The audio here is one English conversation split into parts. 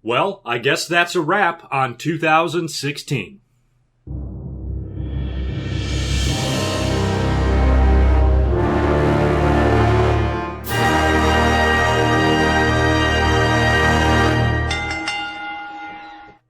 Well, I guess that's a wrap on 2016.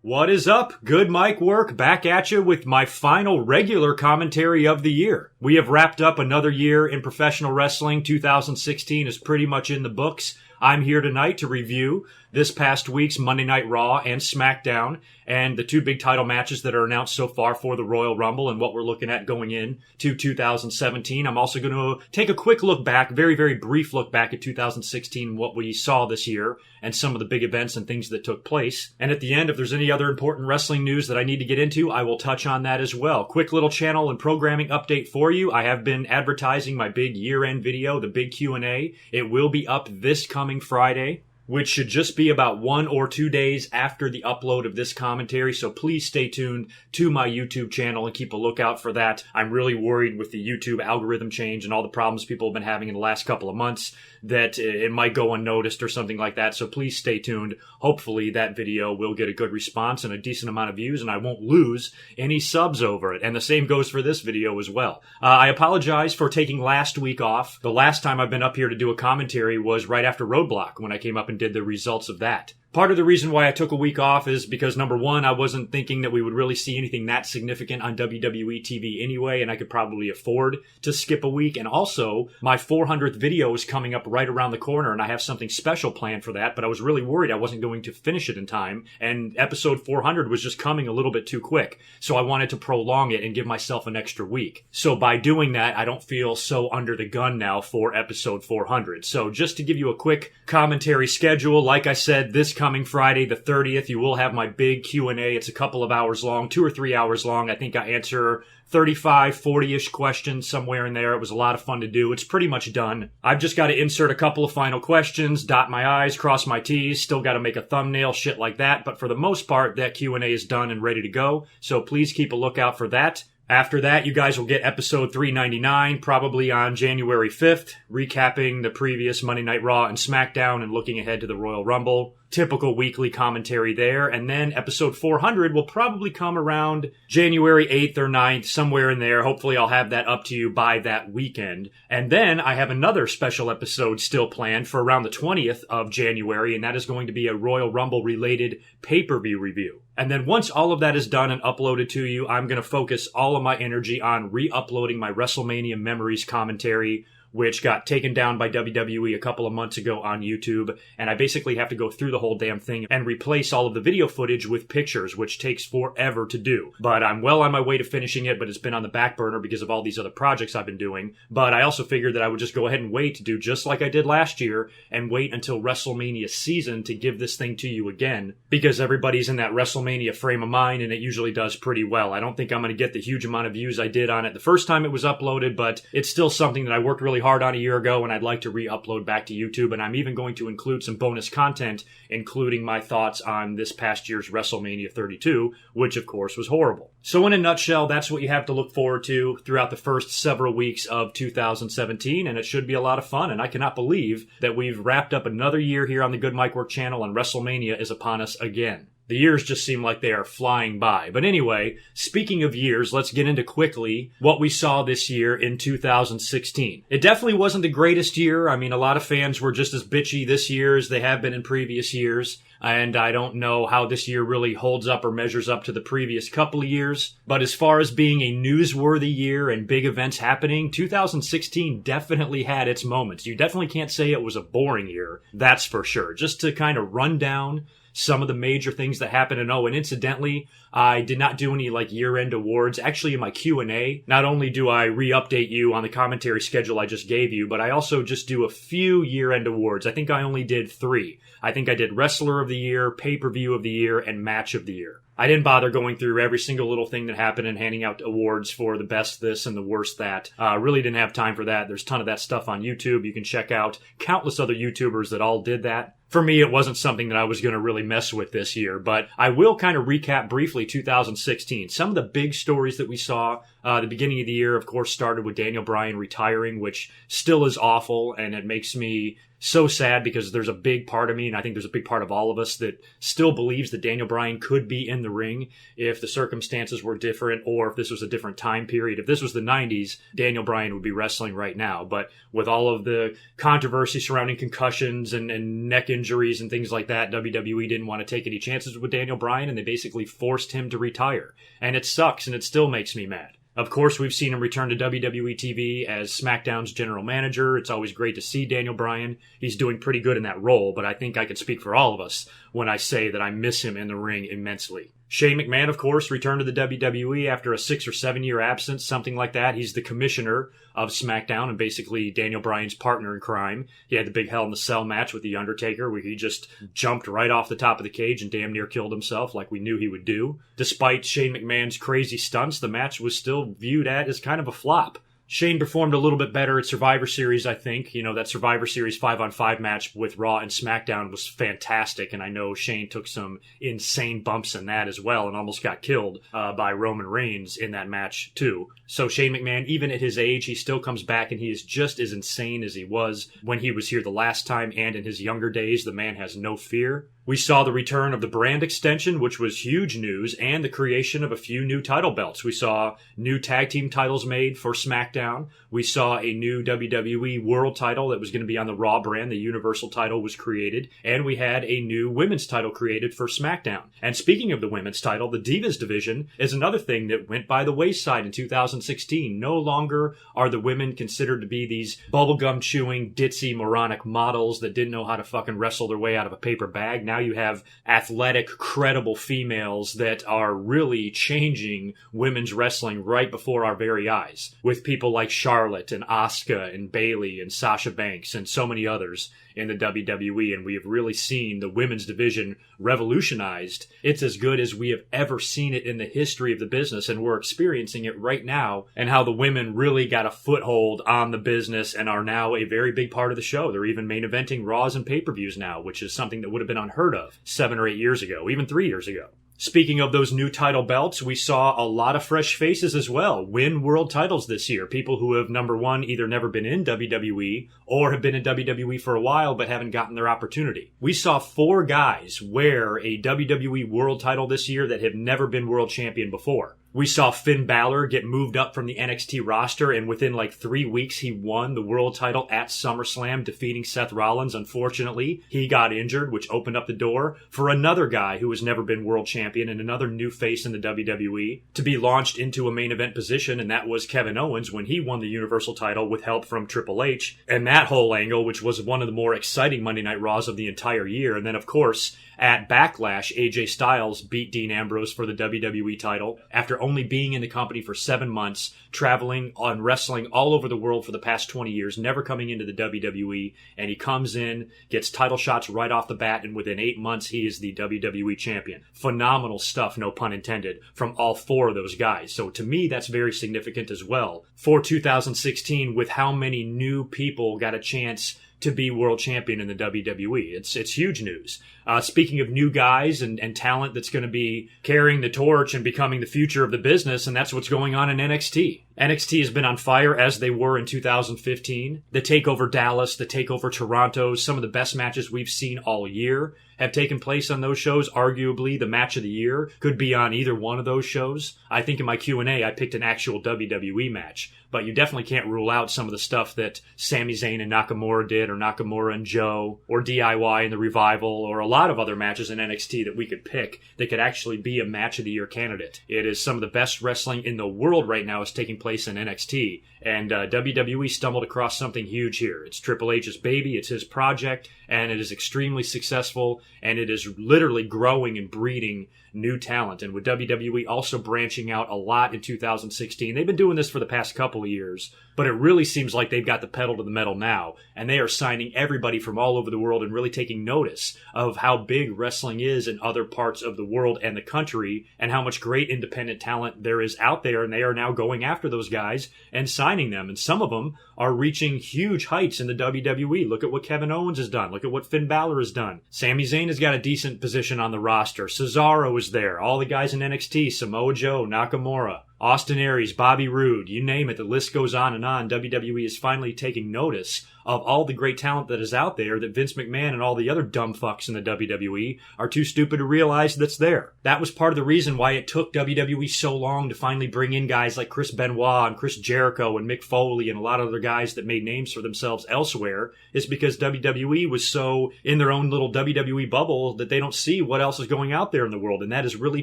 What is up? GoodMicWork back at you with my final regular commentary of the year. We have wrapped up another year in professional wrestling. 2016 is pretty much in the books. I'm here tonight to review this past week's Monday Night Raw and SmackDown and the two big title matches that are announced so far for the Royal Rumble and what we're looking at going in to 2017. I'm also going to take a quick look back, very, very brief look back at 2016, what we saw this year and some of the big events and things that took place. And at the end, if there's any other important wrestling news that I need to get into, I will touch on that as well. Quick little channel and programming update for you. I have been advertising my big year-end video, the big Q&A. It will be up this coming Friday, which should just be about 1 or 2 days after the upload of this commentary, so please stay tuned to my YouTube channel and keep a lookout for that. I'm really worried with the YouTube algorithm change and all the problems people have been having in the last couple of months that it might go unnoticed or something like that, so please stay tuned. Hopefully that video will get a good response and a decent amount of views, and I won't lose any subs over it, and the same goes for this video as well. I apologize for taking last week off. The last time I've been up here to do a commentary was right after Roadblock when I came up and did the results of that. Part of the reason why I took a week off is because, number one, I wasn't thinking that we would really see anything that significant on WWE TV anyway, and I could probably afford to skip a week. And also, my 400th video is coming up right around the corner, and I have something special planned for that, but I was really worried I wasn't going to finish it in time, and episode 400 was just coming a little bit too quick. So I wanted to prolong it and give myself an extra week. So by doing that, I don't feel so under the gun now for episode 400. So just to give you a quick commentary schedule, like I said, this coming Friday the 30th, you will have my big Q&A. It's a couple of hours long, 2 or 3 hours long. I think I answer 35, 40-ish questions somewhere in there. It was a lot of fun to do. It's pretty much done. I've just got to insert a couple of final questions, dot my I's, cross my T's, still got to make a thumbnail, shit like that. But for the most part, that Q&A is done and ready to go. So please keep a lookout for that. After that, you guys will get episode 399, probably on January 5th, recapping the previous Monday Night Raw and SmackDown and looking ahead to the Royal Rumble. Typical weekly commentary there. And then episode 400 will probably come around January 8th or 9th, somewhere in there. Hopefully I'll have that up to you by that weekend. And then I have another special episode still planned for around the 20th of January, and that is going to be a Royal Rumble related pay-per-view review. And then once all of that is done and uploaded to you, I'm going to focus all of my energy on re-uploading my WrestleMania Memories commentary, which got taken down by WWE a couple of months ago on YouTube, and I basically have to go through the whole damn thing and replace all of the video footage with pictures, which takes forever to do. But I'm well on my way to finishing it, but it's been on the back burner because of all these other projects I've been doing. But I also figured that I would just go ahead and wait to do just like I did last year and wait until WrestleMania season to give this thing to you again, because everybody's in that WrestleMania frame of mind, and it usually does pretty well. I don't think I'm going to get the huge amount of views I did on it the first time it was uploaded, but it's still something that I worked really hard on a year ago, and I'd like to re-upload back to YouTube, and I'm even going to include some bonus content, including my thoughts on this past year's WrestleMania 32, which of course was horrible. So in a nutshell, that's what you have to look forward to throughout the first several weeks of 2017, and it should be a lot of fun, and I cannot believe that we've wrapped up another year here on the GoodMicWork channel, and WrestleMania is upon us again. The years just seem like they are flying by. But anyway, speaking of years, let's get into quickly what we saw this year in 2016. It definitely wasn't the greatest year. I mean, a lot of fans were just as bitchy this year as they have been in previous years. And I don't know how this year really holds up or measures up to the previous couple of years. But as far as being a newsworthy year and big events happening, 2016 definitely had its moments. You definitely can't say it was a boring year, that's for sure. Just to kind of run down some of the major things that happened. And oh, and incidentally, I did not do any year-end awards. Actually, in my Q&A, not only do I re-update you on the commentary schedule I just gave you, but I also just do a few year-end awards. I think I only did 3. I think I did Wrestler of the Year, Pay-Per-View of the Year, and Match of the Year. I didn't bother going through every single little thing that happened and handing out awards for the best this and the worst that. Really didn't have time for that. There's a ton of that stuff on YouTube. You can check out countless other YouTubers that all did that. For me, it wasn't something that I was going to really mess with this year, but I will kind of recap briefly 2016. Some of the big stories that we saw the beginning of the year, of course, started with Daniel Bryan retiring, which still is awful, and it makes me so sad because there's a big part of me, and I think there's a big part of all of us, that still believes that Daniel Bryan could be in the ring if the circumstances were different, or if this was a different time period. If this was the 90s, Daniel Bryan would be wrestling right now. But with all of the controversy surrounding concussions and neck injuries and things like that, WWE didn't want to take any chances with Daniel Bryan, and they basically forced him to retire. And it sucks, and it still makes me mad. Of course, we've seen him return to WWE TV as SmackDown's general manager. It's always great to see Daniel Bryan. He's doing pretty good in that role, but I think I can speak for all of us when I say that I miss him in the ring immensely. Shane McMahon, of course, returned to the WWE after a 6 or 7 year absence, something like that. He's the commissioner of SmackDown and basically Daniel Bryan's partner in crime. He had the big Hell in the Cell match with The Undertaker where he just jumped right off the top of the cage and damn near killed himself like we knew he would do. Despite Shane McMahon's crazy stunts, the match was still viewed as kind of a flop. Shane performed a little bit better at Survivor Series, I think. You know, that Survivor Series 5-on-5 match with Raw and SmackDown was fantastic, and I know Shane took some insane bumps in that as well and almost got killed by Roman Reigns in that match, too. So Shane McMahon, even at his age, he still comes back, and he is just as insane as he was when he was here the last time, and in his younger days, the man has no fear. We saw the return of the brand extension, which was huge news, and the creation of a few new title belts. We saw new tag team titles made for SmackDown. We saw a new WWE World title that was going to be on the Raw brand. The Universal title was created. And we had a new women's title created for SmackDown. And speaking of the women's title, the Divas division is another thing that went by the wayside in 2016. No longer are the women considered to be these bubblegum-chewing, ditzy, moronic models that didn't know how to fucking wrestle their way out of a paper bag. Now you have athletic, credible females that are really changing women's wrestling right before our very eyes. With people like Charlotte and Asuka and Bayley and Sasha Banks and so many others in the WWE, and we have really seen the women's division revolutionized. It's as good as we have ever seen it in the history of the business, and we're experiencing it right now, and how the women really got a foothold on the business and are now a very big part of the show. They're even main eventing Raws and pay-per-views now, which is something that would have been unheard of 7 or 8 years ago, even 3 years ago. Speaking of those new title belts, we saw a lot of fresh faces as well win world titles this year. People who have, number one, either never been in WWE or have been in WWE for a while but haven't gotten their opportunity. We saw 4 guys wear a WWE world title this year that have never been world champion before. We saw Finn Balor get moved up from the NXT roster, and within like 3 weeks, he won the world title at SummerSlam, defeating Seth Rollins. Unfortunately, he got injured, which opened up the door for another guy who has never been world champion and another new face in the WWE to be launched into a main event position, and that was Kevin Owens when he won the Universal title with help from Triple H. And that whole angle, which was one of the more exciting Monday Night Raws of the entire year. And then, of course, at Backlash, AJ Styles beat Dean Ambrose for the WWE title after only being in the company for 7 months, traveling on wrestling all over the world for the past 20 years, never coming into the WWE, and he comes in, gets title shots right off the bat, and within 8 months, he is the WWE champion. Phenomenal stuff, no pun intended, from all 4 of those guys. So to me, that's very significant as well for 2016 with how many new people got a chance to be world champion in the WWE. It's huge news. Speaking of new guys and talent that's going to be carrying the torch and becoming the future of the business, and that's what's going on in NXT. NXT has been on fire as they were in 2015. The TakeOver Dallas, the TakeOver Toronto, some of the best matches we've seen all year have taken place on those shows. Arguably, the match of the year could be on either one of those shows. I think in my Q&A, I picked an actual WWE match, but you definitely can't rule out some of the stuff that Sami Zayn and Nakamura did, or Nakamura and Joe, or DIY and the Revival, or a lot of other matches in NXT that we could pick that could actually be a match of the year candidate. It is some of the best wrestling in the world right now is taking place in NXT, and WWE stumbled across something huge here. It's Triple H's baby, it's his project, and it is extremely successful, and it is literally growing and breeding new talent. And with WWE also branching out a lot in 2016, they've been doing this for the past couple of years, but it really seems like they've got the pedal to the metal now, and they are signing everybody from all over the world and really taking notice of how big wrestling is in other parts of the world and the country, and how much great independent talent there is out there, and they are now going after those guys and signing them, and some of them are reaching huge heights in the WWE. Look at what Kevin Owens has done. Look at what Finn Balor has done. Sami Zayn has got a decent position on the roster. Cesaro is there. All the guys in NXT, Samoa Joe, Nakamura, Austin Aries, Bobby Roode, you name it. The list goes on and on. WWE is finally taking notice of all the great talent that is out there that Vince McMahon and all the other dumb fucks in the WWE are too stupid to realize that's there. That was part of the reason why it took WWE so long to finally bring in guys like Chris Benoit and Chris Jericho and Mick Foley and a lot of other guys that made names for themselves elsewhere, is because WWE was so in their own little WWE bubble that they don't see what else is going out there in the world. And that has really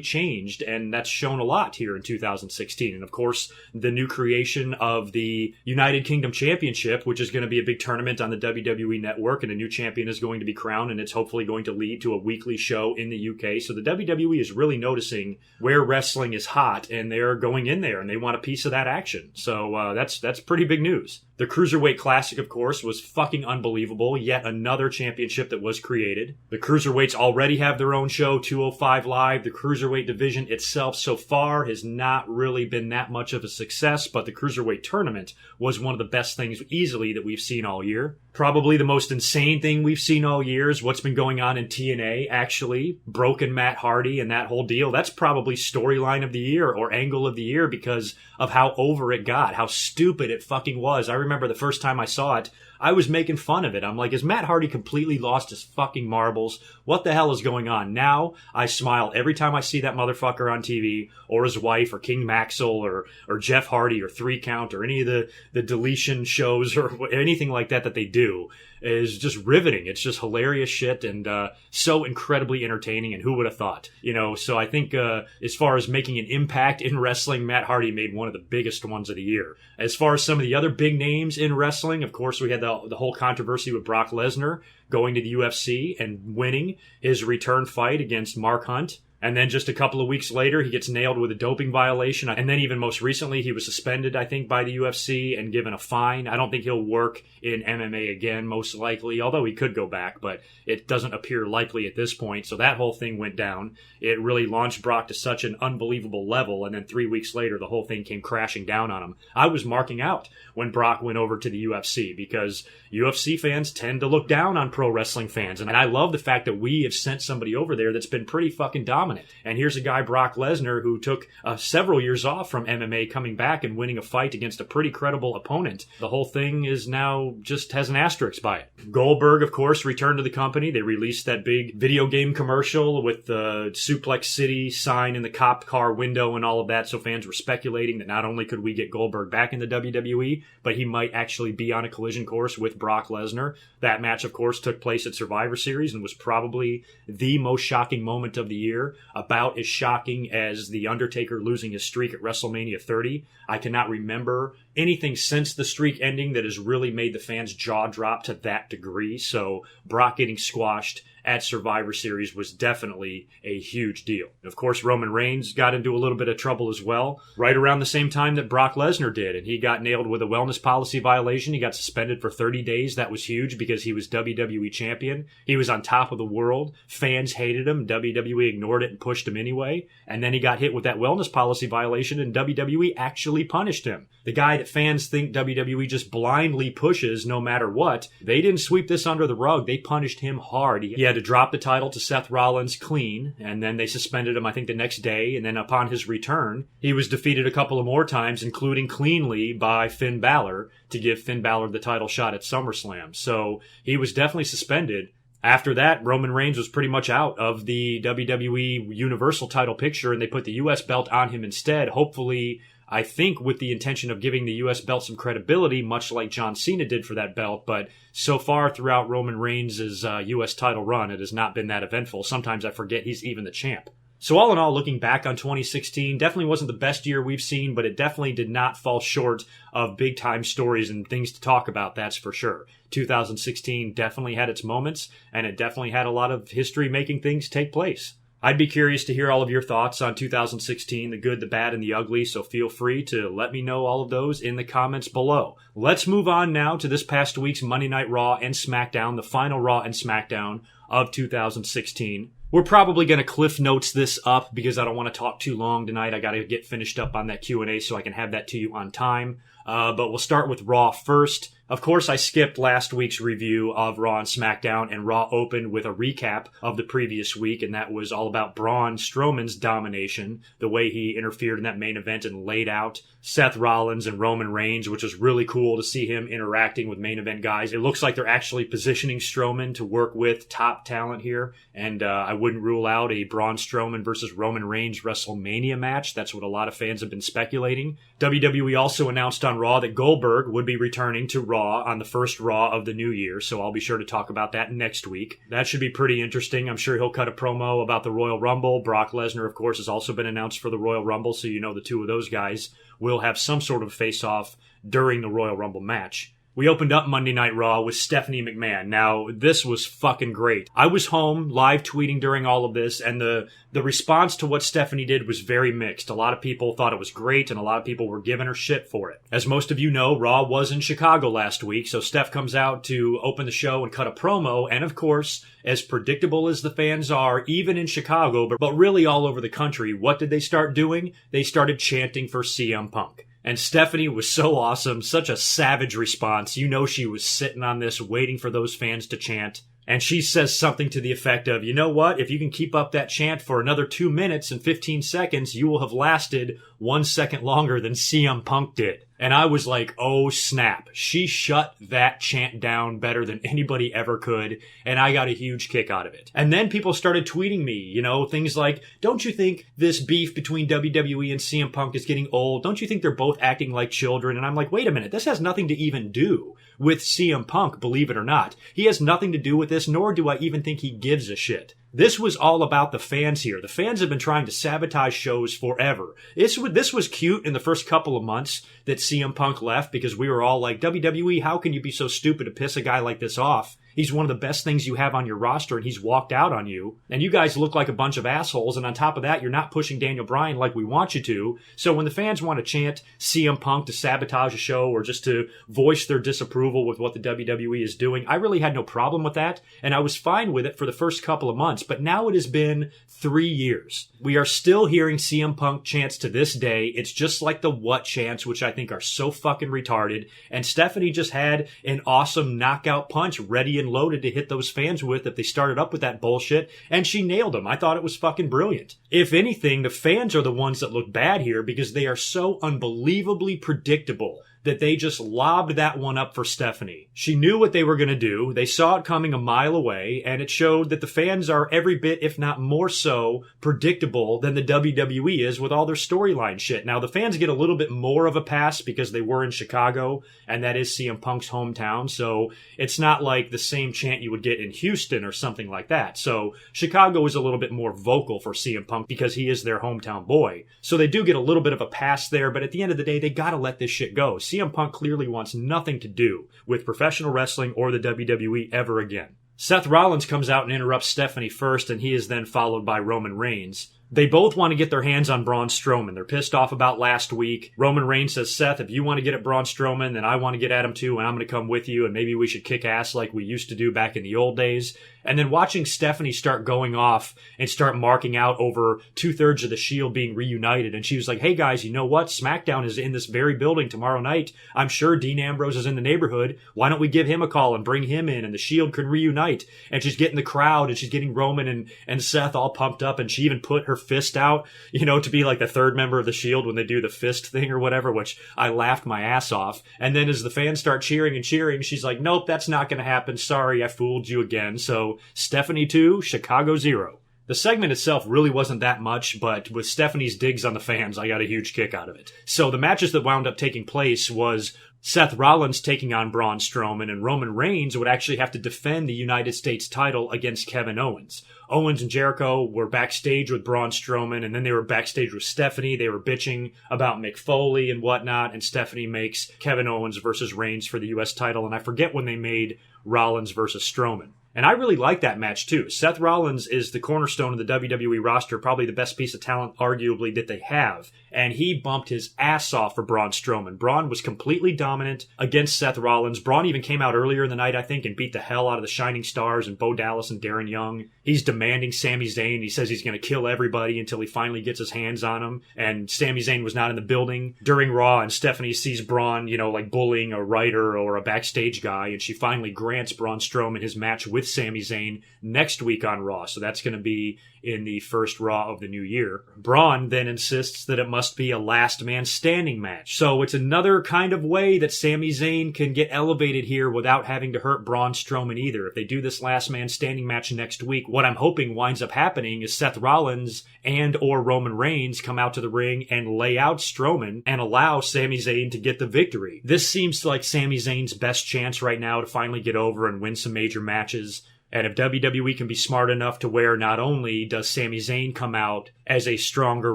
changed, and that's shown a lot here in 2016. And of course, the new creation of the United Kingdom Championship, which is going to be a big tournament on the WWE network, and a new champion is going to be crowned, and it's hopefully going to lead to a weekly show in the UK. So the WWE is really noticing where wrestling is hot, and they're going in there, and they want a piece of that action. So that's pretty big news. The Cruiserweight Classic, of course, was fucking unbelievable. Yet another championship that was created. The Cruiserweights already have their own show, 205 Live. The Cruiserweight division itself so far has not really been that much of a success, but the Cruiserweight tournament was one of the best things easily that we've seen all year. Probably the most insane thing we've seen all year is what's been going on in TNA, actually. Broken Matt Hardy and that whole deal. That's probably storyline of the year or angle of the year because of how over it got, how stupid it fucking was. I remember the first time I saw it, I was making fun of it. I'm like, is Matt Hardy completely lost his fucking marbles? What the hell is going on? Now, I smile every time I see that motherfucker on TV, or his wife, or King Maxwell, or Jeff Hardy, or 3 Count, or any of the deletion shows, or anything like that they do. Is just riveting. It's just hilarious shit and so incredibly entertaining, and who would have thought? You know, so I think as far as making an impact in wrestling, Matt Hardy made one of the biggest ones of the year. As far as some of the other big names in wrestling, of course, we had the whole controversy with Brock Lesnar going to the UFC and winning his return fight against Mark Hunt. And then just a couple of weeks later, he gets nailed with a doping violation. And then even most recently, he was suspended, I think, by the UFC and given a fine. I don't think he'll work in MMA again, most likely, although he could go back, but it doesn't appear likely at this point. So that whole thing went down. It really launched Brock to such an unbelievable level. And then 3 weeks later, the whole thing came crashing down on him. I was marking out when Brock went over to the UFC because UFC fans tend to look down on pro wrestling fans. And I love the fact that we have sent somebody over there that's been pretty fucking dominant. And here's a guy, Brock Lesnar, who took several years off from MMA, coming back and winning a fight against a pretty credible opponent. The whole thing is now just has an asterisk by it. Goldberg, of course, returned to the company. They released that big video game commercial with the Suplex City sign in the cop car window and all of that. So fans were speculating that not only could we get Goldberg back in the WWE, but he might actually be on a collision course with Brock Lesnar. That match, of course, took place at Survivor Series and was probably the most shocking moment of the year. About as shocking as The Undertaker losing his streak at WrestleMania 30. I cannot remember anything since the streak ending that has really made the fans' jaw drop to that degree. So Brock getting squashed at Survivor Series was definitely a huge deal. Of course, Roman Reigns got into a little bit of trouble as well, right around the same time that Brock Lesnar did, and he got nailed with a wellness policy violation. He got suspended for 30 days. That was huge because he was WWE champion. He was on top of the world. Fans hated him. WWE ignored it and pushed him anyway. And then he got hit with that wellness policy violation, and WWE actually punished him. The guy that fans think WWE just blindly pushes no matter what, they didn't sweep this under the rug. They punished him hard. He had to drop the title to Seth Rollins clean, and then they suspended him, I think, the next day. And then upon his return, he was defeated a couple of more times, including cleanly by Finn Balor, to give Finn Balor the title shot at SummerSlam. So he was definitely suspended. After that, Roman Reigns was pretty much out of the WWE Universal title picture, and they put the U.S. belt on him instead, hopefully, I think, with the intention of giving the U.S. belt some credibility, much like John Cena did for that belt. But so far throughout Roman Reigns' U.S. title run, it has not been that eventful. Sometimes I forget he's even the champ. So all in all, looking back on 2016, definitely wasn't the best year we've seen, but it definitely did not fall short of big-time stories and things to talk about, that's for sure. 2016 definitely had its moments, and it definitely had a lot of history-making things take place. I'd be curious to hear all of your thoughts on 2016, the good, the bad, and the ugly, so feel free to let me know all of those in the comments below. Let's move on now to this past week's Monday Night Raw and SmackDown, the final Raw and SmackDown of 2016. We're probably going to Cliff Notes this up because I don't want to talk too long tonight. I got to get finished up on that Q&A so I can have that to you on time. But we'll start with Raw first. Of course, I skipped last week's review of Raw and SmackDown, and Raw opened with a recap of the previous week, and that was all about Braun Strowman's domination, the way he interfered in that main event and laid out Seth Rollins and Roman Reigns, which was really cool to see him interacting with main event guys. It looks like they're actually positioning Strowman to work with top talent here, and I wouldn't rule out a Braun Strowman versus Roman Reigns WrestleMania match. That's what a lot of fans have been speculating. WWE also announced on Raw that Goldberg would be returning to Raw on the first Raw of the new year, so I'll be sure to talk about that next week. That should be pretty interesting. I'm sure he'll cut a promo about the Royal Rumble. Brock Lesnar, of course, has also been announced for the Royal Rumble, so you know the two of those guys will have some sort of face-off during the Royal Rumble match. We opened up Monday Night Raw with Stephanie McMahon. Now, this was fucking great. I was home live tweeting during all of this, and the response to what Stephanie did was very mixed. A lot of people thought it was great, and a lot of people were giving her shit for it. As most of you know, Raw was in Chicago last week, so Steph comes out to open the show and cut a promo, and of course, as predictable as the fans are, even in Chicago, but really all over the country, what did they start doing? They started chanting for CM Punk. And Stephanie was so awesome, such a savage response. You know she was sitting on this, waiting for those fans to chant. And she says something to the effect of, you know what, if you can keep up that chant for another 2 minutes and 15 seconds, you will have lasted 1 second longer than CM Punk did. And I was like, oh snap. She shut that chant down better than anybody ever could, and I got a huge kick out of it. And then people started tweeting me, you know, things like, don't you think this beef between WWE and CM Punk is getting old? Don't you think they're both acting like children? And I'm like, wait a minute, this has nothing to even do with CM Punk, believe it or not. He has nothing to do with this, nor do I even think he gives a shit. This was all about the fans here. The fans have been trying to sabotage shows forever. This was cute in the first couple of months that CM Punk left, because we were all like, WWE, how can you be so stupid to piss a guy like this off? He's one of the best things you have on your roster, and he's walked out on you. And you guys look like a bunch of assholes, and on top of that, you're not pushing Daniel Bryan like we want you to. So when the fans want to chant CM Punk to sabotage a show or just to voice their disapproval with what the WWE is doing, I really had no problem with that, and I was fine with it for the first couple of months. But now it has been 3 years. We are still hearing CM Punk chants to this day. It's just like the what chants, which I think are so fucking retarded. And Stephanie just had an awesome knockout punch ready and loaded to hit those fans with if they started up with that bullshit, and she nailed them. I thought it was fucking brilliant. If anything, the fans are the ones that look bad here because they are so unbelievably predictable that they just lobbed that one up for Stephanie. She knew what they were going to do. They saw it coming a mile away, and it showed that the fans are every bit, if not more so, predictable than the WWE is with all their storyline shit. Now, the fans get a little bit more of a pass because they were in Chicago, and that is CM Punk's hometown, so it's not like the same chant you would get in Houston or something like that. So Chicago is a little bit more vocal for CM Punk because he is their hometown boy. So they do get a little bit of a pass there, but at the end of the day, they gotta let this shit go. CM Punk clearly wants nothing to do with professional wrestling or the WWE ever again. Seth Rollins comes out and interrupts Stephanie first, and he is then followed by Roman Reigns. They both want to get their hands on Braun Strowman. They're pissed off about last week. Roman Reigns says, Seth, if you want to get at Braun Strowman, then I want to get at him too, and I'm going to come with you, and maybe we should kick ass like we used to do back in the old days. And then watching Stephanie start going off and start marking out over 2/3 of the Shield being reunited. And she was like, hey guys, you know what? SmackDown is in this very building tomorrow night. I'm sure Dean Ambrose is in the neighborhood. Why don't we give him a call and bring him in, and the Shield can reunite? And she's getting the crowd, and she's getting Roman and Seth all pumped up, and she even put her fist out, you know, to be like the third member of the Shield when they do the fist thing or whatever, which I laughed my ass off. And then as the fans start cheering and cheering, she's like, nope, that's not going to happen. Sorry, I fooled you again. So Stephanie 2, Chicago 0. The segment itself really wasn't that much, but with Stephanie's digs on the fans, I got a huge kick out of it. So the matches that wound up taking place was Seth Rollins taking on Braun Strowman, and Roman Reigns would actually have to defend the United States title against Kevin Owens. Owens and Jericho were backstage with Braun Strowman, and then they were backstage with Stephanie. They were bitching about Mick Foley and whatnot, and Stephanie makes Kevin Owens versus Reigns for the U.S. title, and I forget when they made Rollins versus Strowman. And I really like that match too. Seth Rollins is the cornerstone of the WWE roster, probably the best piece of talent arguably that they have. And he bumped his ass off for Braun Strowman. Braun was completely dominant against Seth Rollins. Braun even came out earlier in the night, I think, and beat the hell out of the Shining Stars and Bo Dallas and Darren Young. He's demanding Sami Zayn. He says he's going to kill everybody until he finally gets his hands on him. And Sami Zayn was not in the building during Raw, and Stephanie sees Braun, like bullying a writer or a backstage guy, and she finally grants Braun Strowman his match with Sami Zayn next week on Raw. So that's going to be in the first Raw of the new year. Braun then insists that it must be a last man standing match. So it's another kind of way that Sami Zayn can get elevated here without having to hurt Braun Strowman either. If they do this last man standing match next week, what I'm hoping winds up happening is Seth Rollins and or Roman Reigns come out to the ring and lay out Strowman and allow Sami Zayn to get the victory. This seems like Sami Zayn's best chance right now to finally get over and win some major matches. And if WWE can be smart enough to where not only does Sami Zayn come out as a stronger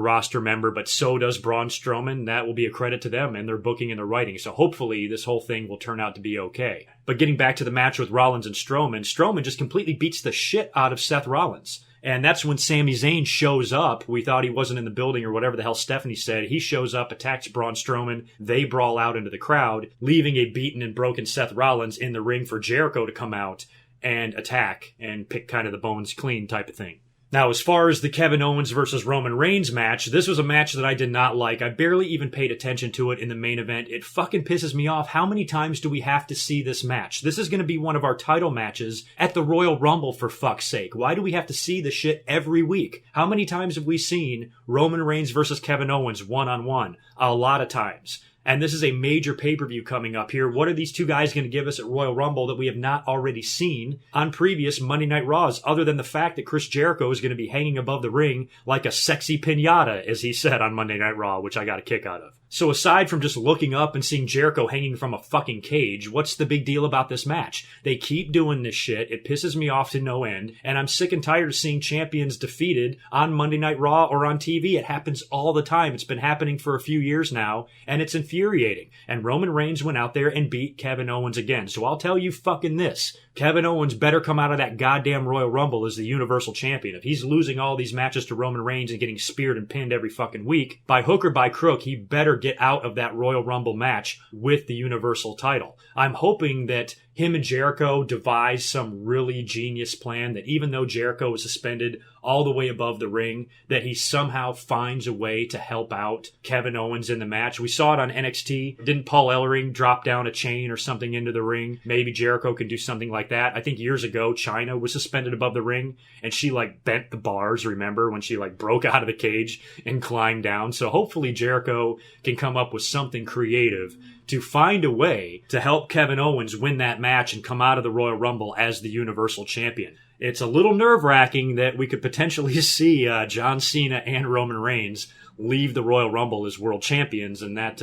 roster member, but so does Braun Strowman, that will be a credit to them and their booking and their writing. So hopefully this whole thing will turn out to be okay. But getting back to the match with Rollins and Strowman just completely beats the shit out of Seth Rollins. And that's when Sami Zayn shows up. We thought he wasn't in the building or whatever the hell Stephanie said. He shows up, attacks Braun Strowman. They brawl out into the crowd, leaving a beaten and broken Seth Rollins in the ring for Jericho to come out and attack and pick kind of the bones clean type of thing. Now, as far as the Kevin Owens versus Roman Reigns match, this was a match that I did not like. I barely even paid attention to it in the main event. It fucking pisses me off. How many times do we have to see this match? This is going to be one of our title matches at the Royal Rumble, for fuck's sake. Why do we have to see this shit every week? How many times have we seen Roman Reigns versus Kevin Owens one-on-one? A lot of times. And this is a major pay-per-view coming up here. What are these two guys going to give us at Royal Rumble that we have not already seen on previous Monday Night Raws, other than the fact that Chris Jericho is going to be hanging above the ring like a sexy piñata, as he said on Monday Night Raw, which I got a kick out of. So aside from just looking up and seeing Jericho hanging from a fucking cage, what's the big deal about this match? They keep doing this shit. It pisses me off to no end. And I'm sick and tired of seeing champions defeated on Monday Night Raw or on TV. It happens all the time. It's been happening for a few years now, and it's infuriating. And Roman Reigns went out there and beat Kevin Owens again. So I'll tell you fucking this. Kevin Owens better come out of that goddamn Royal Rumble as the Universal Champion. If he's losing all these matches to Roman Reigns and getting speared and pinned every fucking week, by hook or by crook, he better get out of that Royal Rumble match with the Universal title. I'm hoping that him and Jericho devise some really genius plan that even though Jericho is suspended all the way above the ring, that he somehow finds a way to help out Kevin Owens in the match. We saw it on NXT. Didn't Paul Ellering drop down a chain or something into the ring? Maybe Jericho could do something like that. I think years ago, Chyna was suspended above the ring and she bent the bars, remember, when she broke out of the cage and climbed down. So hopefully Jericho can come up with something creative to find a way to help Kevin Owens win that match and come out of the Royal Rumble as the Universal Champion. It's a little nerve-wracking that we could potentially see John Cena and Roman Reigns leave the Royal Rumble as world champions, and that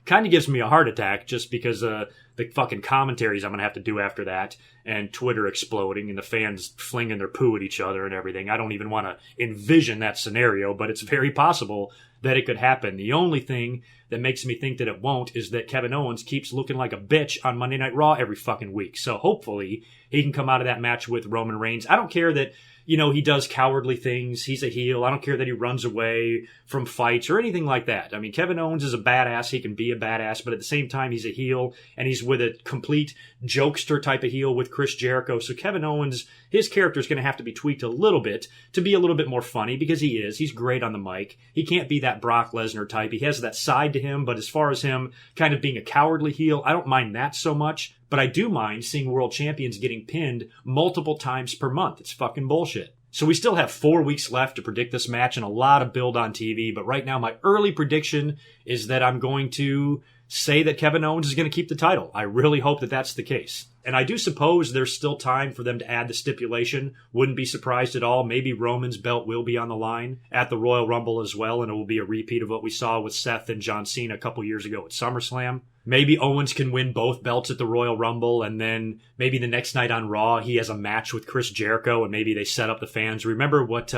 kind of gives me a heart attack just because the fucking commentaries I'm going to have to do after that, and Twitter exploding and the fans flinging their poo at each other and everything. I don't even want to envision that scenario, but it's very possible that it could happen. The only thing that makes me think that it won't is that Kevin Owens keeps looking like a bitch on Monday Night Raw every fucking week. So hopefully he can come out of that match with Roman Reigns. I don't care that, he does cowardly things. He's a heel. I don't care that he runs away from fights or anything like that. I mean, Kevin Owens is a badass. He can be a badass, but at the same time, he's a heel, and he's with a complete jokester type of heel with Chris Jericho. So Kevin Owens, his character is going to have to be tweaked a little bit to be a little bit more funny, because he's great on the mic. He can't be that Brock Lesnar type. He has that side to him, but as far as him kind of being a cowardly heel, I don't mind that so much. But I do mind seeing world champions getting pinned multiple times per month. It's fucking bullshit. So we still have 4 weeks left to predict this match and a lot of build on TV. But right now, my early prediction is that I'm going to say that Kevin Owens is going to keep the title. I really hope that that's the case. And I do suppose there's still time for them to add the stipulation. Wouldn't be surprised at all. Maybe Roman's belt will be on the line at the Royal Rumble as well, and it will be a repeat of what we saw with Seth and John Cena a couple years ago at SummerSlam. Maybe Owens can win both belts at the Royal Rumble, and then maybe the next night on Raw he has a match with Chris Jericho, and maybe they set up the fans. Remember what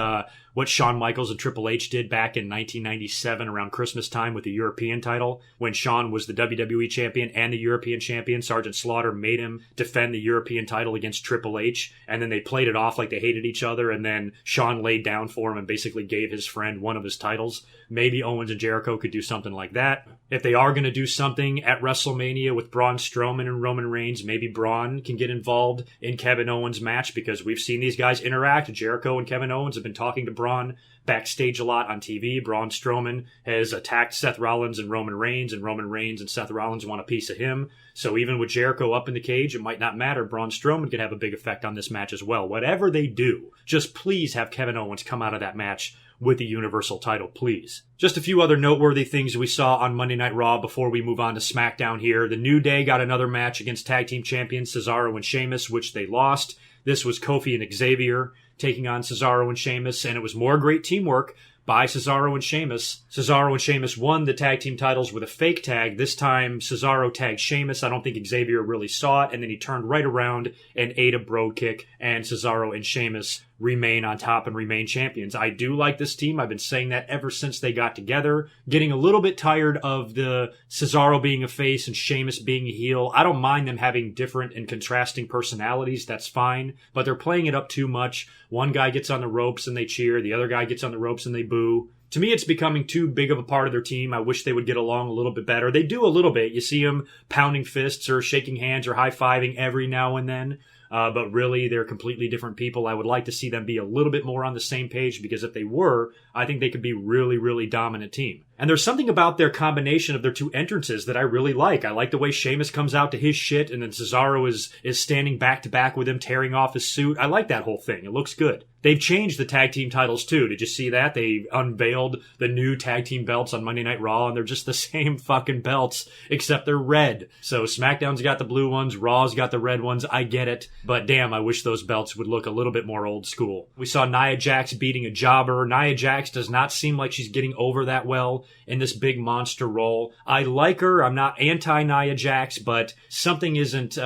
what Shawn Michaels and Triple H did back in 1997 around Christmas time with the European title, when Shawn was the WWE champion and the European champion. Sergeant Slaughter made him defend the European title against Triple H, and then they played it off like they hated each other, and then Shawn laid down for him and basically gave his friend one of his titles. Maybe Owens and Jericho could do something like that. If they are going to do something at WrestleMania with Braun Strowman and Roman Reigns, maybe Braun can get involved in Kevin Owens' match, because we've seen these guys interact. Jericho and Kevin Owens have been talking to Braun backstage a lot on TV. Braun Strowman has attacked Seth Rollins and Roman Reigns and Seth Rollins want a piece of him. So even with Jericho up in the cage, it might not matter. Braun Strowman could have a big effect on this match as well. Whatever they do, just please have Kevin Owens come out of that match with the Universal title, please. Just a few other noteworthy things we saw on Monday Night Raw before we move on to SmackDown here. The New Day got another match against tag team champions Cesaro and Sheamus, which they lost. This was Kofi and Xavier taking on Cesaro and Sheamus, and it was more great teamwork by Cesaro and Sheamus. Cesaro and Sheamus won the tag team titles with a fake tag. This time, Cesaro tagged Sheamus. I don't think Xavier really saw it, and then he turned right around and ate a bro kick, and Cesaro and Sheamus remain on top and remain champions. I do like this team. I've been saying that ever since they got together. Getting a little bit tired of the Cesaro being a face and Sheamus being a heel. I don't mind them having different and contrasting personalities. That's fine. But they're playing it up too much. One guy gets on the ropes and they cheer. The other guy gets on the ropes and they boo. To me, it's becoming too big of a part of their team. I wish they would get along a little bit better. They do a little bit. You see them pounding fists or shaking hands or high-fiving every now and then. But really, they're completely different people. I would like to see them be a little bit more on the same page, because if they were, I think they could be really, really dominant team. And there's something about their combination of their two entrances that I really like. I like the way Sheamus comes out to his shit, and then Cesaro is standing back-to-back with him, tearing off his suit. I like that whole thing. It looks good. They've changed the tag team titles, too. Did you see that? They unveiled the new tag team belts on Monday Night Raw, and they're just the same fucking belts, except they're red. So SmackDown's got the blue ones, Raw's got the red ones. I get it. But damn, I wish those belts would look a little bit more old school. We saw Nia Jax beating a jobber. Nia Jax does not seem like she's getting over that well in this big monster role. I like her. I'm not anti-Nia Jax, but something isn't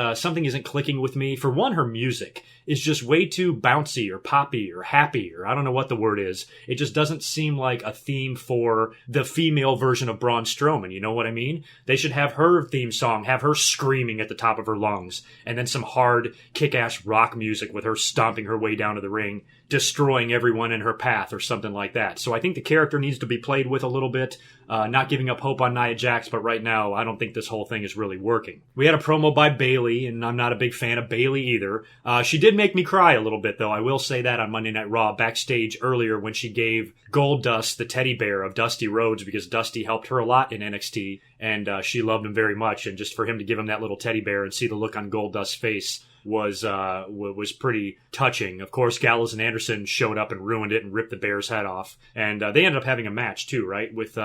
clicking with me. For one, her music is just way too bouncy or poppy or happy, or I don't know what the word is. It just doesn't seem like a theme for the female version of Braun Strowman. You know what I mean? They should have her theme song, have her screaming at the top of her lungs, and then some hard kick-ass rock music with her stomping her way down to the ring, destroying everyone in her path or something like that. So I think the character needs to be played with a little bit, not giving up hope on Nia Jax, but right now I don't think this whole thing is really working. We had a promo by Bayley, and I'm not a big fan of Bayley either. She did make me cry a little bit, though. I will say that on Monday Night Raw backstage earlier when she gave Goldust the teddy bear of Dusty Rhodes, because Dusty helped her a lot in NXT, and she loved him very much. And just for him to give him that little teddy bear and see the look on Goldust's face was pretty touching. Of course, Gallows and Anderson showed up and ruined it and ripped the bear's head off. And they ended up having a match too, right? With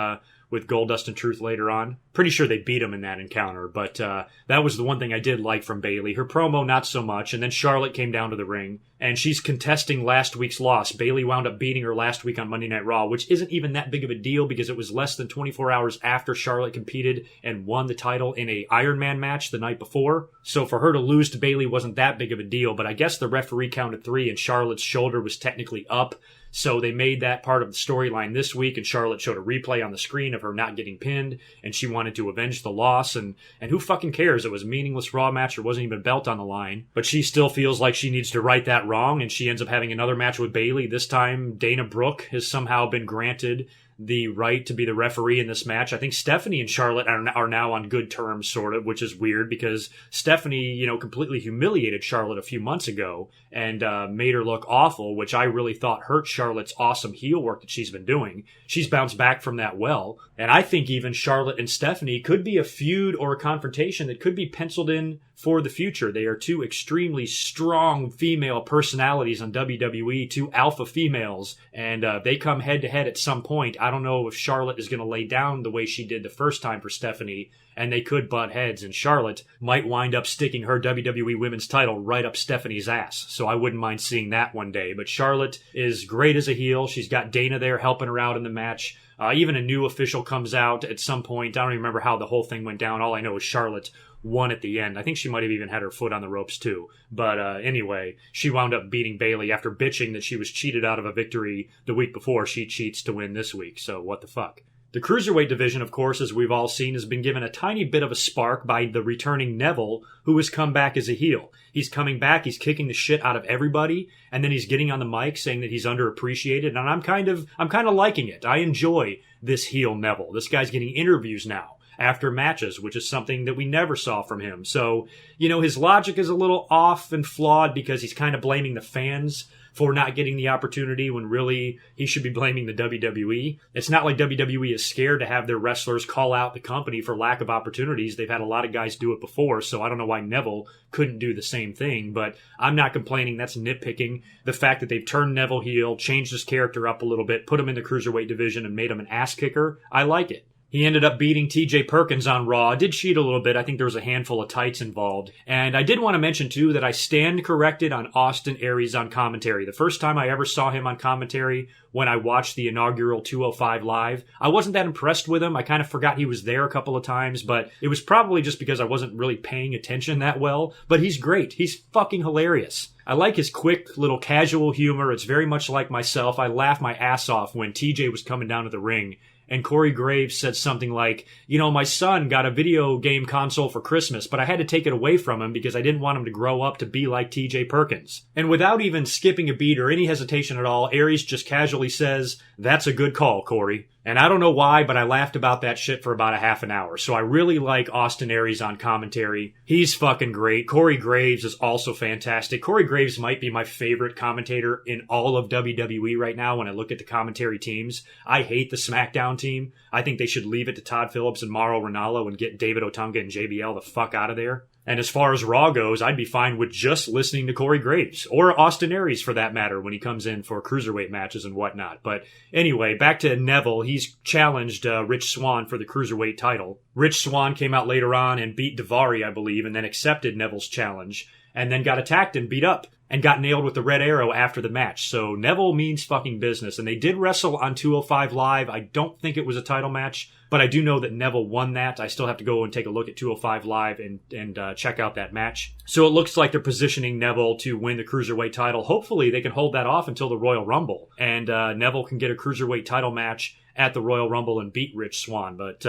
Goldust and Truth later on. Pretty sure they beat him in that encounter, but that was the one thing I did like from Bayley. Her promo, not so much, and then Charlotte came down to the ring, and she's contesting last week's loss. Bayley wound up beating her last week on Monday Night Raw, which isn't even that big of a deal because it was less than 24 hours after Charlotte competed and won the title in a Iron Man match the night before. So for her to lose to Bayley wasn't that big of a deal, but I guess the referee counted 3 and Charlotte's shoulder was technically up. So they made that part of the storyline this week, and Charlotte showed a replay on the screen of her not getting pinned, and she wanted to avenge the loss, and who fucking cares? It was a meaningless Raw match. There wasn't even a belt on the line. But she still feels like she needs to right that wrong, and she ends up having another match with Bayley. This time, Dana Brooke has somehow been granted the right to be the referee in this match. I think Stephanie and Charlotte are now on good terms, sort of, which is weird because Stephanie, completely humiliated Charlotte a few months ago and made her look awful, which I really thought hurt Charlotte's awesome heel work that she's been doing. She's bounced back from that well, and I think even Charlotte and Stephanie could be a feud or a confrontation that could be penciled in for the future. They are two extremely strong female personalities on WWE, two alpha females, and they come head-to-head at some point. I don't know if Charlotte is going to lay down the way she did the first time for Stephanie, and they could butt heads, and Charlotte might wind up sticking her WWE Women's title right up Stephanie's ass. So I wouldn't mind seeing that one day. But Charlotte is great as a heel. She's got Dana there helping her out in the match. Even a new official comes out at some point. I don't even remember how the whole thing went down. All I know is Charlotte won at the end. I think she might have even had her foot on the ropes too. But anyway, she wound up beating Bayley after bitching that she was cheated out of a victory the week before. She cheats to win this week, so what the fuck. The Cruiserweight division, of course, as we've all seen, has been given a tiny bit of a spark by the returning Neville, who has come back as a heel. He's coming back, he's kicking the shit out of everybody, and then he's getting on the mic saying that he's underappreciated, and I'm kind of liking it. I enjoy this heel Neville. This guy's getting interviews now after matches, which is something that we never saw from him. So, his logic is a little off and flawed because he's kind of blaming the fans for not getting the opportunity when really he should be blaming the WWE. It's not like WWE is scared to have their wrestlers call out the company for lack of opportunities. They've had a lot of guys do it before, so I don't know why Neville couldn't do the same thing, but I'm not complaining. That's nitpicking. The fact that they've turned Neville heel, changed his character up a little bit, put him in the Cruiserweight division and made him an ass kicker, I like it. He ended up beating TJ Perkins on Raw. Did cheat a little bit. I think there was a handful of tights involved. And I did want to mention, too, that I stand corrected on Austin Aries on commentary. The first time I ever saw him on commentary when I watched the inaugural 205 Live, I wasn't that impressed with him. I kind of forgot he was there a couple of times, but it was probably just because I wasn't really paying attention that well. But he's great. He's fucking hilarious. I like his quick little casual humor. It's very much like myself. I laughed my ass off when TJ was coming down to the ring and Corey Graves said something like, my son got a video game console for Christmas, but I had to take it away from him because I didn't want him to grow up to be like TJ Perkins. And without even skipping a beat or any hesitation at all, Aries just casually says, "That's a good call, Corey." And I don't know why, but I laughed about that shit for about a half an hour. So I really like Austin Aries on commentary. He's fucking great. Corey Graves is also fantastic. Corey Graves might be my favorite commentator in all of WWE right now when I look at the commentary teams. I hate the SmackDown team. I think they should leave it to Todd Phillips and Mauro Ranallo and get David Otunga and JBL the fuck out of there. And as far as Raw goes, I'd be fine with just listening to Corey Graves, or Austin Aries for that matter, when he comes in for cruiserweight matches and whatnot. But anyway, back to Neville. He's challenged Rich Swann for the cruiserweight title. Rich Swann came out later on and beat Daivari, I believe, and then accepted Neville's challenge, and then got attacked and beat up, and got nailed with the red arrow after the match. So Neville means fucking business. And they did wrestle on 205 Live. I don't think it was a title match, but I do know that Neville won that. I still have to go and take a look at 205 Live and check out that match. So it looks like they're positioning Neville to win the Cruiserweight title. Hopefully they can hold that off until the Royal Rumble, and Neville can get a Cruiserweight title match at the Royal Rumble and beat Rich Swann. But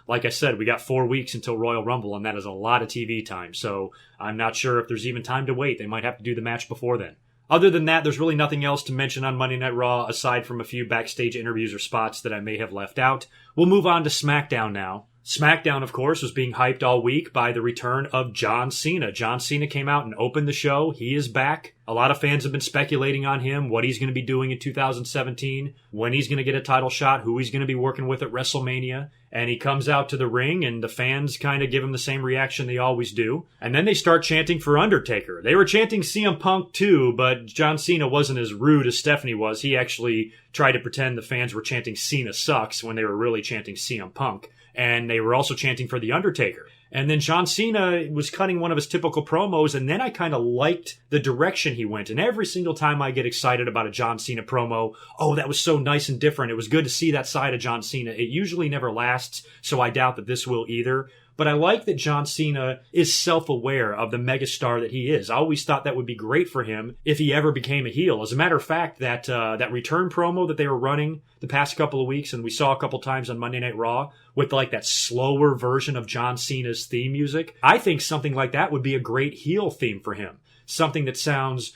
like I said, we got 4 weeks until Royal Rumble, and that is a lot of TV time. So I'm not sure if there's even time to wait. They might have to do the match before then. Other than that, there's really nothing else to mention on Monday Night Raw, aside from a few backstage interviews or spots that I may have left out. We'll move on to SmackDown now. SmackDown, of course, was being hyped all week by the return of John Cena. John Cena came out and opened the show. He is back. A lot of fans have been speculating on him, what he's going to be doing in 2017, when he's going to get a title shot, who he's going to be working with at WrestleMania. And he comes out to the ring, and the fans kind of give him the same reaction they always do. And then they start chanting for Undertaker. They were chanting CM Punk too, but John Cena wasn't as rude as Stephanie was. He actually tried to pretend the fans were chanting Cena sucks when they were really chanting CM Punk. And they were also chanting for The Undertaker. And then John Cena was cutting one of his typical promos, and then I kind of liked the direction he went. And every single time I get excited about a John Cena promo, oh, that was so nice and different. It was good to see that side of John Cena. It usually never lasts, so I doubt that this will either. But I like that John Cena is self-aware of the megastar that he is. I always thought that would be great for him if he ever became a heel. As a matter of fact, that return promo that they were running the past couple of weeks, and we saw a couple times on Monday Night Raw, with like that slower version of John Cena's theme music, I think something like that would be a great heel theme for him. Something that sounds,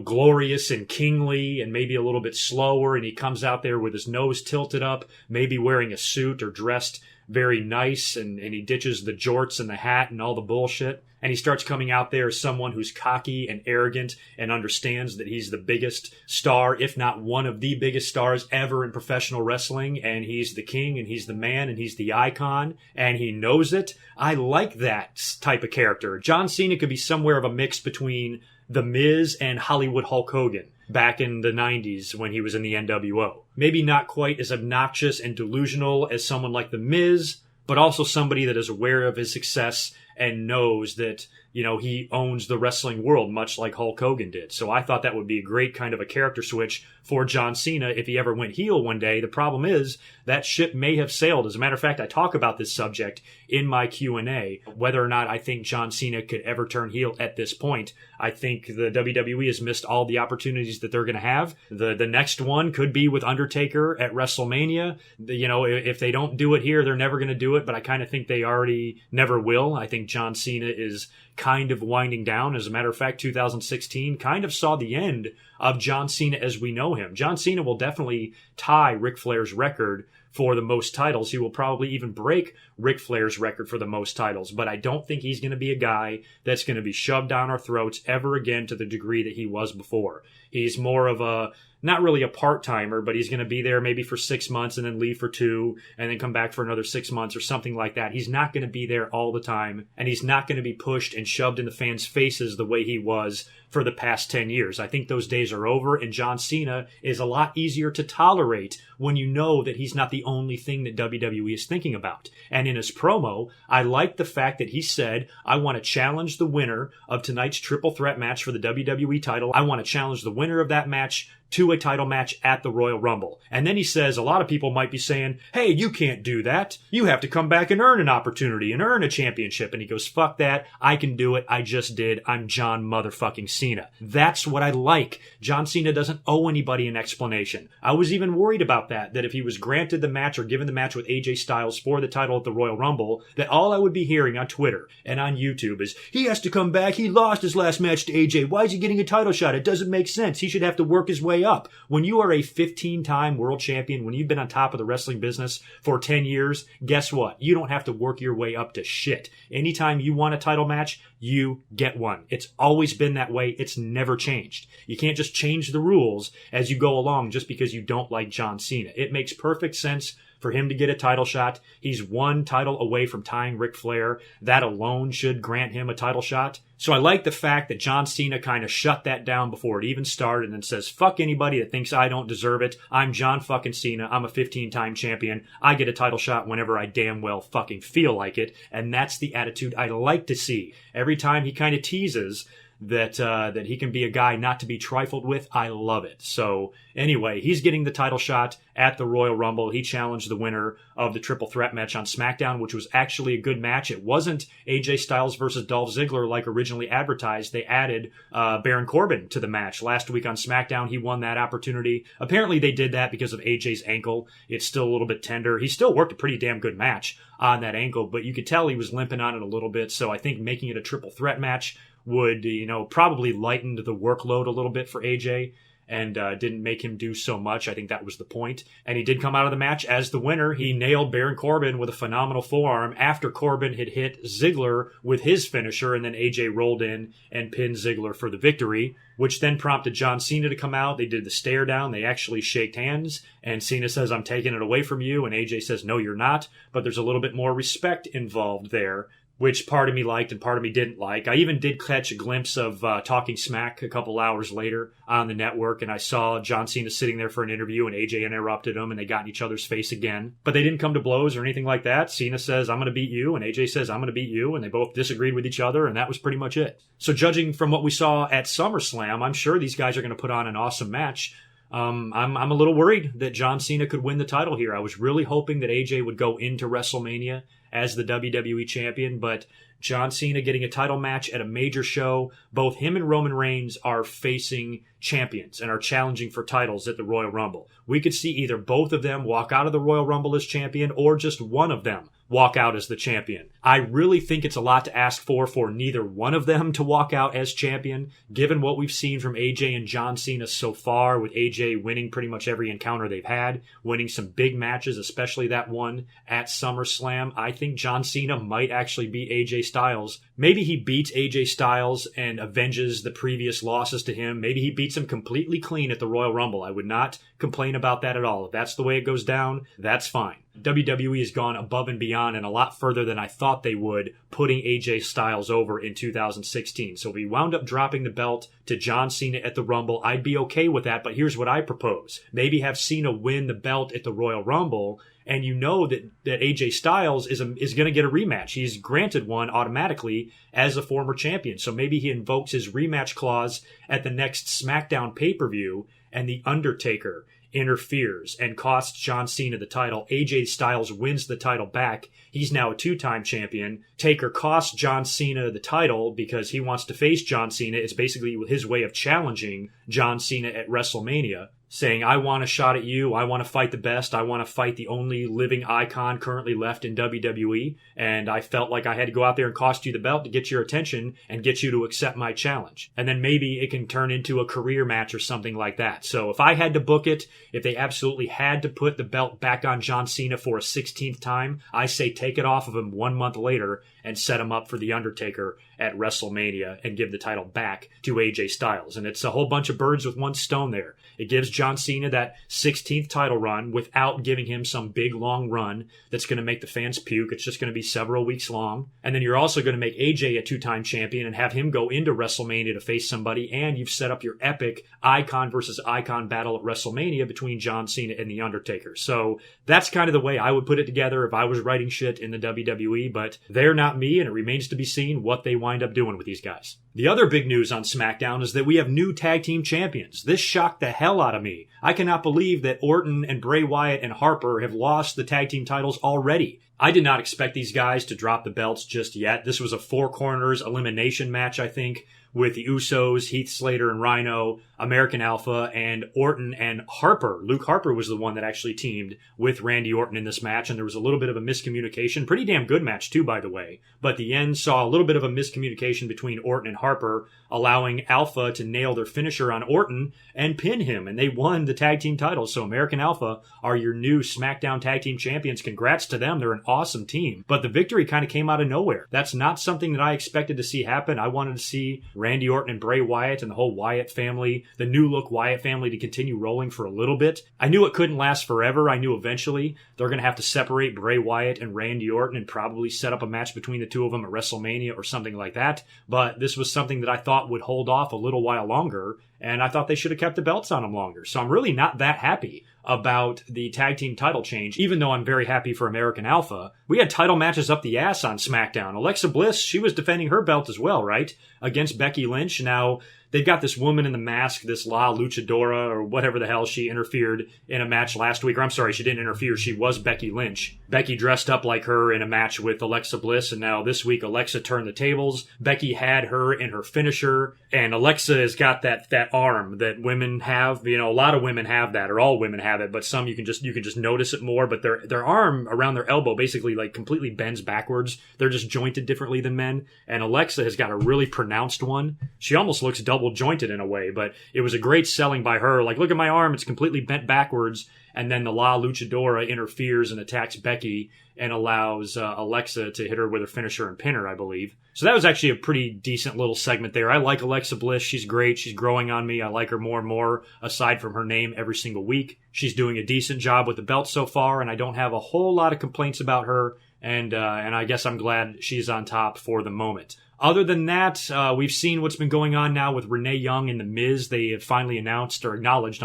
glorious and kingly and maybe a little bit slower, and he comes out there with his nose tilted up, maybe wearing a suit or dressed very nice, and he ditches the jorts and the hat and all the bullshit, and he starts coming out there as someone who's cocky and arrogant and understands that he's the biggest star, if not one of the biggest stars ever in professional wrestling, and he's the king and he's the man and he's the icon, and he knows it. I like that type of character. John Cena could be somewhere of a mix between The Miz and Hollywood Hulk Hogan back in the 90s when he was in the NWO. Maybe not quite as obnoxious and delusional as someone like The Miz, but also somebody that is aware of his success and knows that he owns the wrestling world, much like Hulk Hogan did. So I thought that would be a great kind of a character switch for John Cena if he ever went heel one day. The problem is that ship may have sailed. As a matter of fact, I talk about this subject in my Q&A, whether or not I think John Cena could ever turn heel at this point. I think the WWE has missed all the opportunities that they're going to have. The next one could be with Undertaker at WrestleMania. If they don't do it here, they're never going to do it, but I kind of think they already never will. I think John Cena is kind of winding down. As a matter of fact, 2016 kind of saw the end of John Cena as we know him. John Cena will definitely tie Ric Flair's record for the most titles. He will probably even break Ric Flair's record for the most titles, but I don't think he's going to be a guy that's going to be shoved down our throats ever again to the degree that he was before. He's more of a, not really a part-timer, but he's going to be there maybe for 6 months and then leave for 2 and then come back for another 6 months or something like that. He's not going to be there all the time, and he's not going to be pushed and shoved in the fans' faces the way he was for the past 10 years. I think those days are over, and John Cena is a lot easier to tolerate when you know that he's not the only thing that WWE is thinking about. And in his promo, I like the fact that he said, I want to challenge the winner of tonight's triple threat match for the WWE title. I want to challenge the winner of that match to a title match at the Royal Rumble. And then he says, a lot of people might be saying, hey, you can't do that. You have to come back and earn an opportunity and earn a championship. And he goes, fuck that. I can do it. I just did. I'm John motherfucking Cena. That's what I like. John Cena doesn't owe anybody an explanation. I was even worried about that if he was granted the match or given the match with AJ Styles for the title at the Royal Rumble, that all I would be hearing on Twitter and on YouTube is, he has to come back. He lost his last match to AJ. Why is he getting a title shot? It doesn't make sense. He should have to work his way up. When you are a 15-time world champion, when you've been on top of the wrestling business for 10 years, guess what? You don't have to work your way up to shit. Anytime you want a title match, you get one. It's always been that way. It's never changed. You can't just change the rules as you go along just because you don't like John Cena. It makes perfect sense for him to get a title shot. He's one title away from tying Ric Flair. That alone should grant him a title shot. So I like the fact that John Cena kind of shut that down before it even started and says, fuck anybody that thinks I don't deserve it. I'm John fucking Cena. I'm a 15-time champion. I get a title shot whenever I damn well fucking feel like it. And that's the attitude I like to see. Every time he kind of teases that he can be a guy not to be trifled with, I love it. So anyway, he's getting the title shot at the Royal Rumble. He challenged the winner of the triple threat match on SmackDown, which was actually a good match. It wasn't AJ Styles versus Dolph Ziggler like originally advertised. They added Baron Corbin to the match. Last week on SmackDown, he won that opportunity. Apparently they did that because of AJ's ankle. It's still a little bit tender. He still worked a pretty damn good match on that ankle, but you could tell he was limping on it a little bit. So I think making it a triple threat match would, probably lightened the workload a little bit for AJ and didn't make him do so much. I think that was the point. And he did come out of the match as the winner. He nailed Baron Corbin with a phenomenal forearm after Corbin had hit Ziggler with his finisher, and then AJ rolled in and pinned Ziggler for the victory, which then prompted John Cena to come out. They did the stare down. They actually shaked hands, and Cena says, I'm taking it away from you, and AJ says, no, you're not. But there's a little bit more respect involved there, which part of me liked and part of me didn't like. I even did catch a glimpse of Talking Smack a couple hours later on the network, and I saw John Cena sitting there for an interview, and AJ interrupted him, and they got in each other's face again. But they didn't come to blows or anything like that. Cena says, I'm going to beat you, and AJ says, I'm going to beat you, and they both disagreed with each other, and that was pretty much it. So judging from what we saw at SummerSlam, I'm sure these guys are going to put on an awesome match. I'm a little worried that John Cena could win the title here. I was really hoping that AJ would go into WrestleMania as the WWE champion, but John Cena getting a title match at a major show, both him and Roman Reigns are facing champions and are challenging for titles at the Royal Rumble. We could see either both of them walk out of the Royal Rumble as champion or just one of them walk out as the champion. I really think it's a lot to ask for neither one of them to walk out as champion, given what we've seen from AJ and John Cena so far, with AJ winning pretty much every encounter they've had, winning some big matches, especially that one at SummerSlam. I think John Cena might actually beat AJ Styles. Maybe he beats AJ Styles and avenges the previous losses to him. Maybe he beats him completely clean at the Royal Rumble. I would not complain about that at all. If that's the way it goes down, that's fine. WWE has gone above and beyond and a lot further than I thought they would, putting AJ Styles over in 2016. So if he wound up dropping the belt to John Cena at the Rumble, I'd be okay with that, but here's what I propose. Maybe have Cena win the belt at the Royal Rumble, and you know that AJ Styles is going to get a rematch. He's granted one automatically as a former champion. So maybe he invokes his rematch clause at the next SmackDown pay-per-view, and The Undertaker interferes and costs John Cena the title. AJ Styles wins the title back. He's now a 2-time champion. Taker costs John Cena the title because he wants to face John Cena. It's basically his way of challenging John Cena at WrestleMania, saying, I want a shot at you. I want to fight the best. I want to fight the only living icon currently left in WWE. And I felt like I had to go out there and cost you the belt to get your attention and get you to accept my challenge. And then maybe it can turn into a career match or something like that. So if I had to book it, if they absolutely had to put the belt back on John Cena for a 16th time, I say take it off of him 1 month later and set him up for The Undertaker at WrestleMania and give the title back to AJ Styles. And it's a whole bunch of birds with one stone there. It gives John Cena that 16th title run without giving him some big long run that's going to make the fans puke. It's just going to be several weeks long. And then you're also going to make AJ a 2-time champion and have him go into WrestleMania to face somebody. And you've set up your epic icon versus icon battle at WrestleMania between John Cena and The Undertaker. So that's kind of the way I would put it together if I was writing shit in the WWE. But they're not me, and it remains to be seen what they wind up doing with these guys. The other big news on SmackDown is that we have new tag team champions. This shocked the hell out of me. I cannot believe that Orton and Bray Wyatt and Harper have lost the tag team titles already. I did not expect these guys to drop the belts just yet. This was a 4 corners elimination match, I think, with the Usos, Heath Slater and Rhino, American Alpha, and Orton and Harper. Luke Harper was the one that actually teamed with Randy Orton in this match, and there was a little bit of a miscommunication. Pretty damn good match, too, by the way. But the end saw a little bit of a miscommunication between Orton and Harper, allowing Alpha to nail their finisher on Orton and pin him, and they won the tag team titles. So American Alpha are your new SmackDown tag team champions. Congrats to them. They're an awesome team. But the victory kind of came out of nowhere. That's not something that I expected to see happen. I wanted to see Randy Orton and Bray Wyatt and the whole Wyatt family, the new look Wyatt family, to continue rolling for a little bit. I knew it couldn't last forever. I knew eventually they're going to have to separate Bray Wyatt and Randy Orton and probably set up a match between the two of them at WrestleMania or something like that. But this was something that I thought would hold off a little while longer, and I thought they should have kept the belts on them longer. So I'm really not that happy about the tag team title change, even though I'm very happy for American Alpha. We had title matches up the ass on SmackDown. Alexa Bliss, she was defending her belt as well, right? Against Becky Lynch. Now, they've got this woman in the mask, this La Luchadora, or whatever the hell, she interfered in a match last week. Or I'm sorry, she didn't interfere. She was Becky Lynch. Becky dressed up like her in a match with Alexa Bliss, and now this week Alexa turned the tables. Becky had her in her finisher, and Alexa has got that arm that women have. You know, a lot of women have that, or all women have it, but some you can just notice it more. But their arm around their elbow basically like completely bends backwards. They're just jointed differently than men, and Alexa has got a really pronounced one. She almost looks double jointed in a way, but it was a great selling by her. Like, look at my arm, it's completely bent backwards. And then the La Luchadora interferes and attacks Becky and allows Alexa to hit her with her finisher and pin her, I believe. So that was actually a pretty decent little segment there. I like Alexa Bliss. She's great. She's growing on me. I like her more and more, aside from her name, every single week. She's doing a decent job with the belt so far, and I don't have a whole lot of complaints about her. And I guess I'm glad she's on top for the moment. Other than that, we've seen what's been going on now with Renee Young and The Miz. They have finally announced, or acknowledged,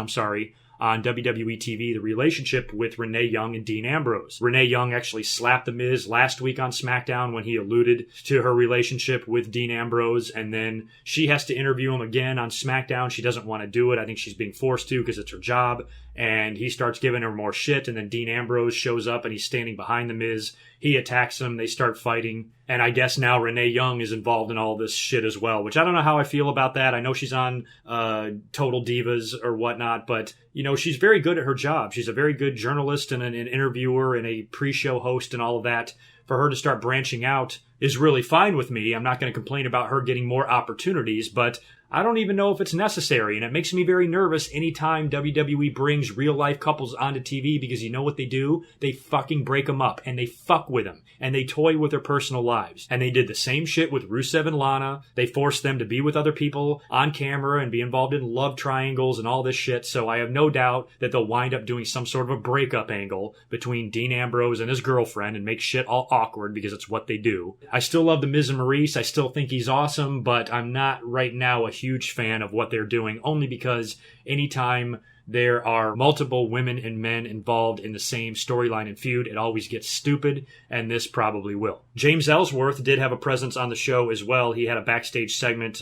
on WWE TV, the relationship with Renee Young and Dean Ambrose. Renee Young actually slapped The Miz last week on SmackDown when he alluded to her relationship with Dean Ambrose, and then she has to interview him again on SmackDown. She doesn't want to do it. I think she's being forced to because it's her job, and he starts giving her more shit, and then Dean Ambrose shows up and he's standing behind The Miz. He attacks him. They start fighting. And I guess now Renee Young is involved in all this shit as well, which I don't know how I feel about that. I know she's on Total Divas or whatnot, but, you know, she's very good at her job. She's a very good journalist and an interviewer and a pre-show host and all of that. for her to start branching out is really fine with me. I'm not going to complain about her getting more opportunities, but I don't even know if it's necessary, and it makes me very nervous anytime WWE brings real-life couples onto TV, because you know what they do? They fucking break them up, and they fuck with them, and they toy with their personal lives. And they did the same shit with Rusev and Lana. They forced them to be with other people on camera and be involved in love triangles and all this shit, so I have no doubt that they'll wind up doing some sort of a breakup angle between Dean Ambrose and his girlfriend and make shit all awkward, because it's what they do. I still love The Miz and Maurice. I still think he's awesome, but I'm not right now a huge fan of what they're doing, only because anytime there are multiple women and men involved in the same storyline and feud, it always gets stupid, and this probably will. James Ellsworth did have a presence on the show as well. He had a backstage segment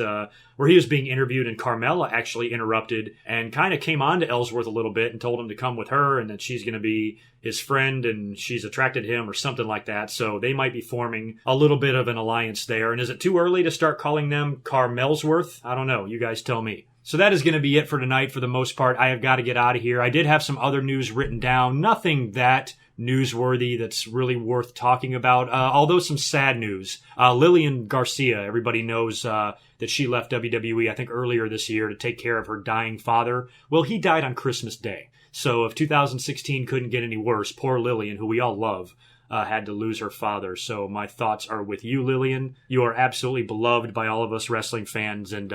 where he was being interviewed, and Carmella actually interrupted and kind of came on to Ellsworth a little bit and told him to come with her and that she's going to be his friend and she's attracted to him or something like that. So they might be forming a little bit of an alliance there. And is it too early to start calling them Carmelsworth? I don't know. You guys tell me. So that is going to be it for tonight for the most part. I have got to get out of here. I did have some other news written down. Nothing that newsworthy that's really worth talking about, although some sad news. Lillian Garcia, everybody knows that she left WWE, I think, earlier this year to take care of her dying father. Well, he died on Christmas Day. So if 2016 couldn't get any worse, poor Lillian, who we all love, had to lose her father. So my thoughts are with you, Lillian. You are absolutely beloved by all of us wrestling fans, and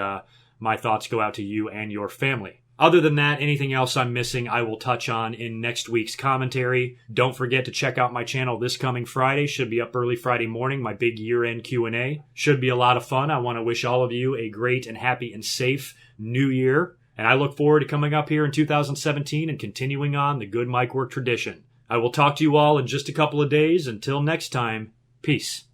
my thoughts go out to you and your family. Other than that, anything else I'm missing, I will touch on in next week's commentary. Don't forget to check out my channel this coming Friday. Should be up early Friday morning, my big year-end Q&A. Should be a lot of fun. I want to wish all of you a great and happy and safe new year. And I look forward to coming up here in 2017 and continuing on the Good Mic Work tradition. I will talk to you all in just a couple of days. Until next time, peace.